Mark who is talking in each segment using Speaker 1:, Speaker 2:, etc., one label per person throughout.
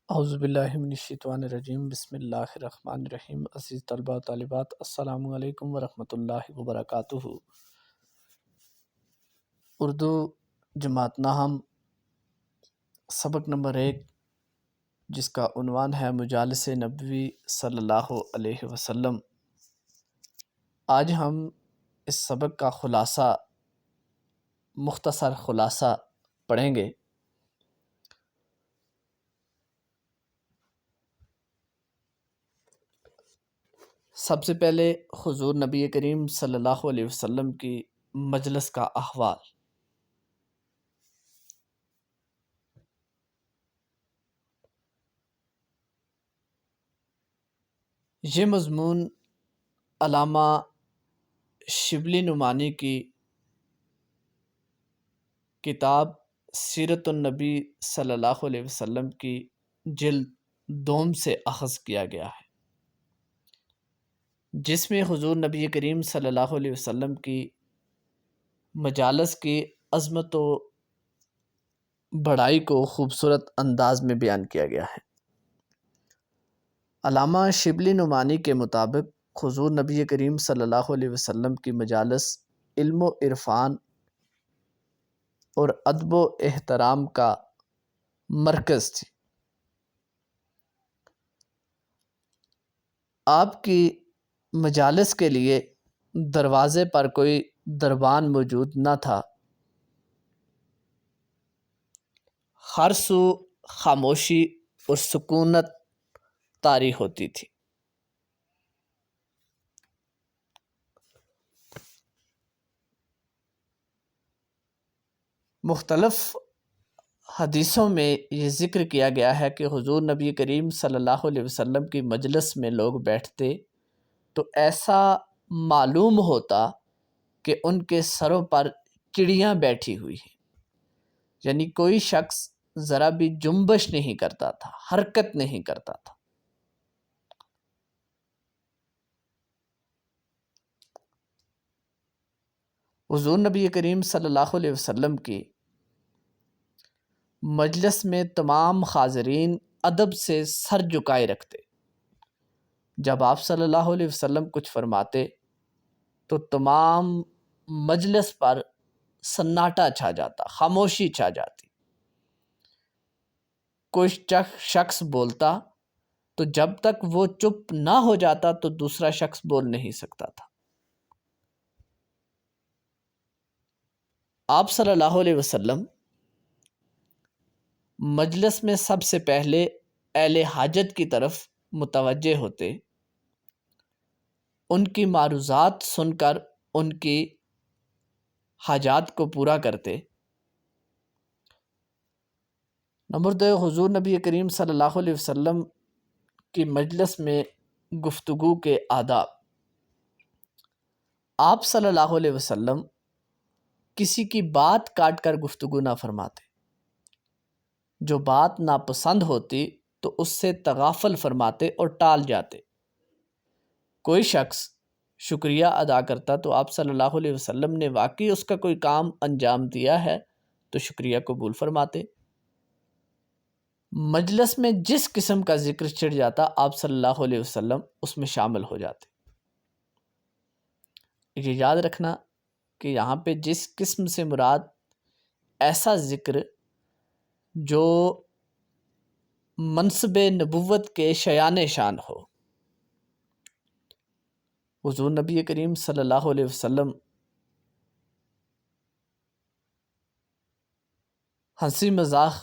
Speaker 1: اعوذ باللہ من الشیطان الرجیم بسم اللہ الرحمن الرحیم۔ عزیز طلبہ و طالبات، السلام علیکم ورحمۃ اللہ وبرکاتہ۔ اردو جماعت ناہم سبق نمبر 1، جس کا عنوان ہے مجالس نبوی صلی اللہ علیہ وسلم۔ آج ہم اس سبق کا مختصر خلاصہ پڑھیں گے۔ سب سے پہلے حضور نبی کریم صلی اللہ علیہ وسلم کی مجلس کا احوال۔ یہ مضمون علامہ شبلی نعمانی کی کتاب سیرت النبی صلی اللہ علیہ وسلم کی جلد 2 سے اخذ کیا گیا ہے، جس میں حضور نبی کریم صلی اللہ علیہ وسلم کی مجالس کی عظمت و بڑائی کو خوبصورت انداز میں بیان کیا گیا ہے۔ علامہ شبلی نعمانی کے مطابق حضور نبی کریم صلی اللہ علیہ وسلم کی مجالس علم و عرفان اور ادب و احترام کا مرکز تھی۔ آپ کی مجالس کے لیے دروازے پر کوئی دربان موجود نہ تھا، ہر سو خاموشی اور سکونت طاری ہوتی تھی۔ مختلف حدیثوں میں یہ ذکر کیا گیا ہے کہ حضور نبی کریم صلی اللہ علیہ وسلم کی مجلس میں لوگ بیٹھتے تو ایسا معلوم ہوتا کہ ان کے سروں پر چڑیاں بیٹھی ہوئی ہیں، یعنی کوئی شخص ذرا بھی جنبش نہیں کرتا تھا، حرکت نہیں کرتا تھا۔ حضور نبی کریم صلی اللہ علیہ وسلم کی مجلس میں تمام حاضرین ادب سے سر جھکائے رکھتے۔ جب آپ صلی اللہ علیہ وسلم کچھ فرماتے تو تمام مجلس پر سناٹا چھا جاتا، خاموشی چھا جاتی۔ کوئی شخص بولتا تو جب تک وہ چپ نہ ہو جاتا تو دوسرا شخص بول نہیں سکتا تھا۔ آپ صلی اللہ علیہ وسلم مجلس میں سب سے پہلے اہل حاجت کی طرف متوجہ ہوتے، ان کی معروضات سن کر ان کی حاجات کو پورا کرتے۔ نمبر 2، حضور نبی کریم صلی اللہ علیہ وسلم کی مجلس میں گفتگو کے آداب۔ آپ صلی اللہ علیہ وسلم کسی کی بات کاٹ کر گفتگو نہ فرماتے، جو بات ناپسند ہوتی تو اس سے تغافل فرماتے اور ٹال جاتے۔ کوئی شخص شکریہ ادا کرتا تو آپ صلی اللہ علیہ وسلم نے واقعی اس کا کوئی کام انجام دیا ہے تو شکریہ قبول فرماتے۔ مجلس میں جس قسم کا ذکر چھڑ جاتا آپ صلی اللہ علیہ وسلم اس میں شامل ہو جاتے۔ یہ یاد رکھنا کہ یہاں پہ جس قسم سے مراد ایسا ذکر جو منصب نبوت کے شایان شان ہو۔ حضور نبی کریم صلی اللہ علیہ وسلم ہنسی مذاق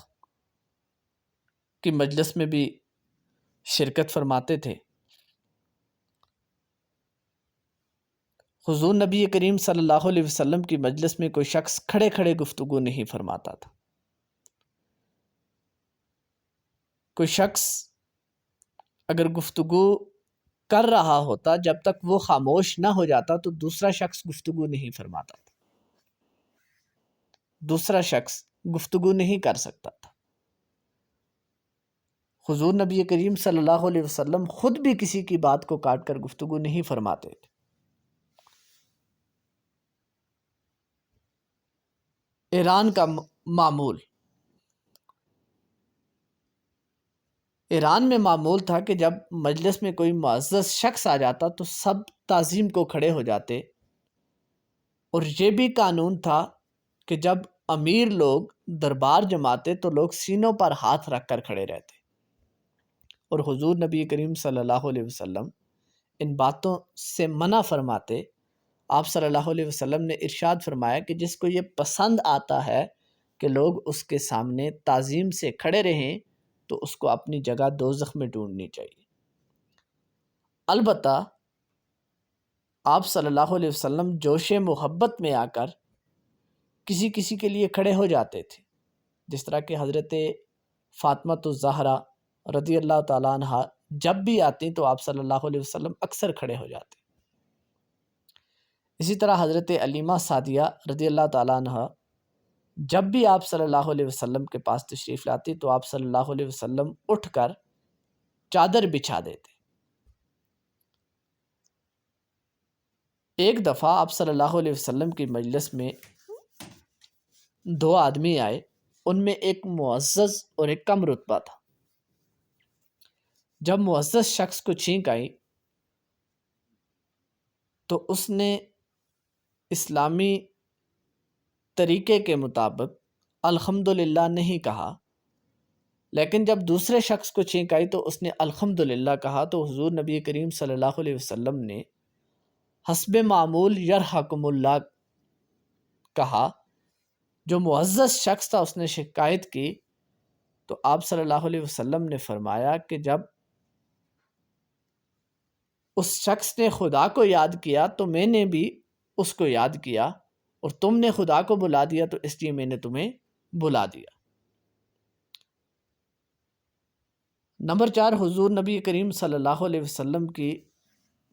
Speaker 1: کی مجلس میں بھی شرکت فرماتے تھے۔ حضور نبی کریم صلی اللہ علیہ وسلم کی مجلس میں کوئی شخص کھڑے کھڑے گفتگو نہیں فرماتا تھا۔ کوئی شخص اگر گفتگو کر رہا ہوتا جب تک وہ خاموش نہ ہو جاتا تو دوسرا شخص گفتگو نہیں فرماتا تھا، دوسرا شخص گفتگو نہیں کر سکتا تھا۔ حضور نبی کریم صلی اللہ علیہ وسلم خود بھی کسی کی بات کو کاٹ کر گفتگو نہیں فرماتے تھے۔ ایران کا معمول۔ ایران میں معمول تھا کہ جب مجلس میں کوئی معزز شخص آ جاتا تو سب تعظیم کو کھڑے ہو جاتے، اور یہ بھی قانون تھا کہ جب امیر لوگ دربار جماتے تو لوگ سینوں پر ہاتھ رکھ کر کھڑے رہتے۔ اور حضور نبی کریم صلی اللہ علیہ وسلم ان باتوں سے منع فرماتے۔ آپ صلی اللہ علیہ وسلم نے ارشاد فرمایا کہ جس کو یہ پسند آتا ہے کہ لوگ اس کے سامنے تعظیم سے کھڑے رہیں تو اس کو اپنی جگہ دوزخ میں ڈھونڈنی چاہیے۔ البتہ آپ صلی اللہ علیہ وسلم جوش محبت میں آ کر کسی کسی کے لیے کھڑے ہو جاتے تھے، جس طرح کہ حضرت فاطمہ الزہرا رضی اللہ تعالیٰ عنہ جب بھی آتی تو آپ صلی اللہ علیہ وسلم اکثر کھڑے ہو جاتے۔ اسی طرح حضرت علیمہ سعدیہ رضی اللہ تعالیٰ عنہ جب بھی آپ صلی اللہ علیہ وسلم کے پاس تشریف لاتی تو آپ صلی اللہ علیہ وسلم اٹھ کر چادر بچھا دیتے۔ ایک دفعہ آپ صلی اللہ علیہ وسلم کی مجلس میں دو آدمی آئے، ان میں ایک معزز اور ایک کم رتبہ تھا۔ جب معزز شخص کو چھینک آئی تو اس نے اسلامی طریقے کے مطابق الحمدللہ نہیں کہا، لیکن جب دوسرے شخص کو چھینک آئی تو اس نے الحمدللہ کہا، تو حضور نبی کریم صلی اللہ علیہ وسلم نے حسب معمول یرحمکم اللہ کہا۔ جو معزز شخص تھا اس نے شکایت کی تو آپ صلی اللہ علیہ وسلم نے فرمایا کہ جب اس شخص نے خدا کو یاد کیا تو میں نے بھی اس کو یاد کیا، اور تم نے خدا کو بلا دیا تو اس لیے میں نے تمہیں بلا دیا۔ نمبر 4، حضور نبی کریم صلی اللہ علیہ وسلم کی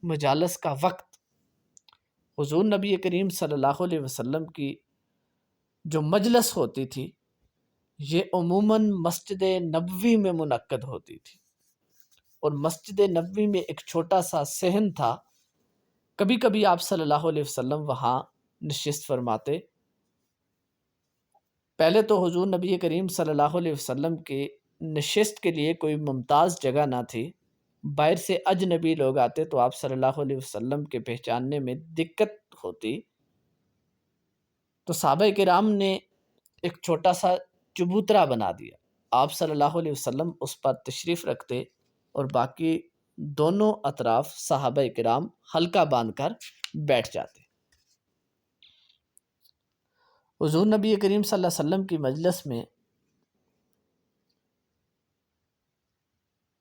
Speaker 1: مجالس کا وقت۔ حضور نبی کریم صلی اللہ علیہ وسلم کی جو مجلس ہوتی تھی یہ عموماً مسجد نبوی میں منعقد ہوتی تھی، اور مسجد نبوی میں ایک چھوٹا سا صحن تھا۔ کبھی کبھی آپ صلی اللہ علیہ وسلم وہاں نشست فرماتے۔ پہلے تو حضور نبی کریم صلی اللہ علیہ وسلم کی نشست کے لیے کوئی ممتاز جگہ نہ تھی۔ باہر سے اجنبی لوگ آتے تو آپ صلی اللہ علیہ وسلم کے پہچاننے میں دقت ہوتی، تو صحابہ کرام نے ایک چھوٹا سا چبوترا بنا دیا۔ آپ صلی اللہ علیہ وسلم اس پر تشریف رکھتے اور باقی دونوں اطراف صحابہ کرام حلقہ باندھ کر بیٹھ جاتے۔ حضور نبی کریم صلی اللہ علیہ وسلم کی مجلس میں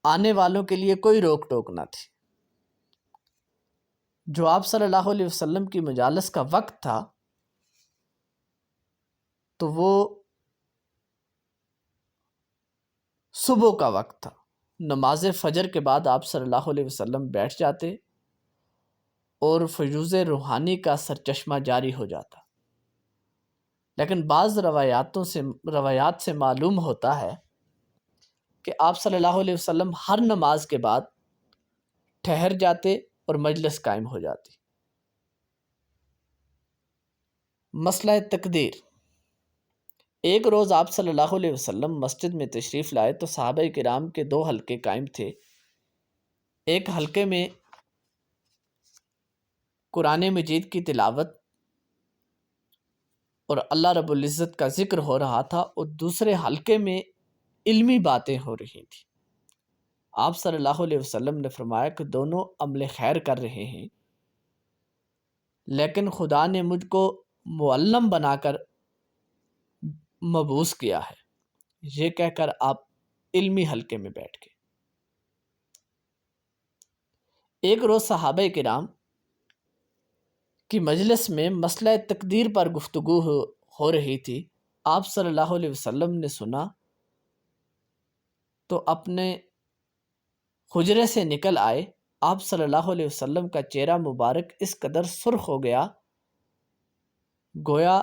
Speaker 1: آنے والوں کے لیے کوئی روک ٹوک نہ تھی۔ جو آپ صلی اللہ علیہ وسلم کی مجالس کا وقت تھا تو وہ صبح کا وقت تھا۔ نماز فجر کے بعد آپ صلی اللہ علیہ وسلم بیٹھ جاتے اور فیوض روحانی کا سرچشمہ جاری ہو جاتا۔ لیکن بعض روایات سے معلوم ہوتا ہے کہ آپ صلی اللہ علیہ وسلم ہر نماز کے بعد ٹھہر جاتے اور مجلس قائم ہو جاتی۔ مسئلہ تقدیر۔ ایک روز آپ صلی اللہ علیہ وسلم مسجد میں تشریف لائے تو صحابہ کرام کے دو حلقے قائم تھے۔ ایک حلقے میں قرآن مجید کی تلاوت اور اللہ رب العزت کا ذکر ہو رہا تھا، اور دوسرے حلقے میں علمی باتیں ہو رہی تھیں۔ آپ صلی اللہ علیہ وسلم نے فرمایا کہ دونوں عمل خیر کر رہے ہیں، لیکن خدا نے مجھ کو معلم بنا کر مبعوث کیا ہے۔ یہ کہہ کر آپ علمی حلقے میں بیٹھ گئے۔ ایک روز صحابہ کرام کی مجلس میں مسئلہ تقدیر پر گفتگو ہو رہی تھی۔ آپ صلی اللہ علیہ وسلم نے سنا تو اپنے حجرے سے نکل آئے۔ آپ صلی اللہ علیہ وسلم کا چہرہ مبارک اس قدر سرخ ہو گیا گویا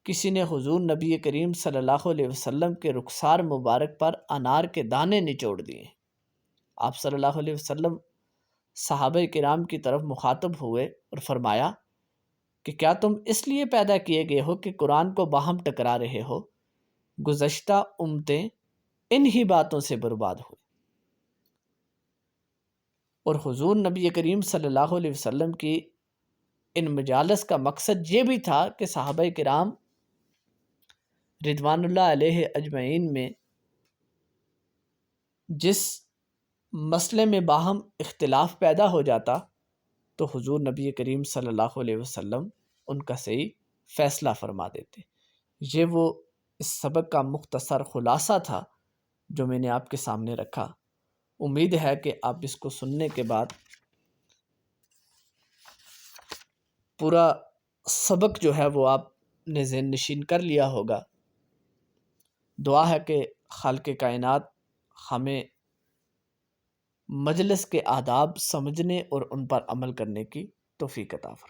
Speaker 1: کسی نے حضور نبی کریم صلی اللہ علیہ وسلم کے رخسار مبارک پر انار کے دانے نچوڑ دیے۔ آپ صلی اللہ علیہ وسلم صحابہ کرام کی طرف مخاطب ہوئے اور فرمایا کہ کیا تم اس لیے پیدا کیے گئے ہو کہ قرآن کو باہم ٹکرا رہے ہو؟ گزشتہ امتیں انہی باتوں سے برباد ہوئی۔ اور حضور نبی کریم صلی اللہ علیہ وسلم کی ان مجالس کا مقصد یہ بھی تھا کہ صحابہ کرام رضوان اللہ علیہ اجمعین میں جس مسئلے میں باہم اختلاف پیدا ہو جاتا تو حضور نبی کریم صلی اللہ علیہ وسلم ان کا صحیح فیصلہ فرما دیتے۔ یہ وہ اس سبق کا مختصر خلاصہ تھا جو میں نے آپ کے سامنے رکھا۔ امید ہے کہ آپ اس کو سننے کے بعد پورا سبق جو ہے وہ آپ نے ذہن نشین کر لیا ہوگا۔ دعا ہے کہ خالق کائنات ہمیں مجلس کے آداب سمجھنے اور ان پر عمل کرنے کی توفیق عطا فرمائے۔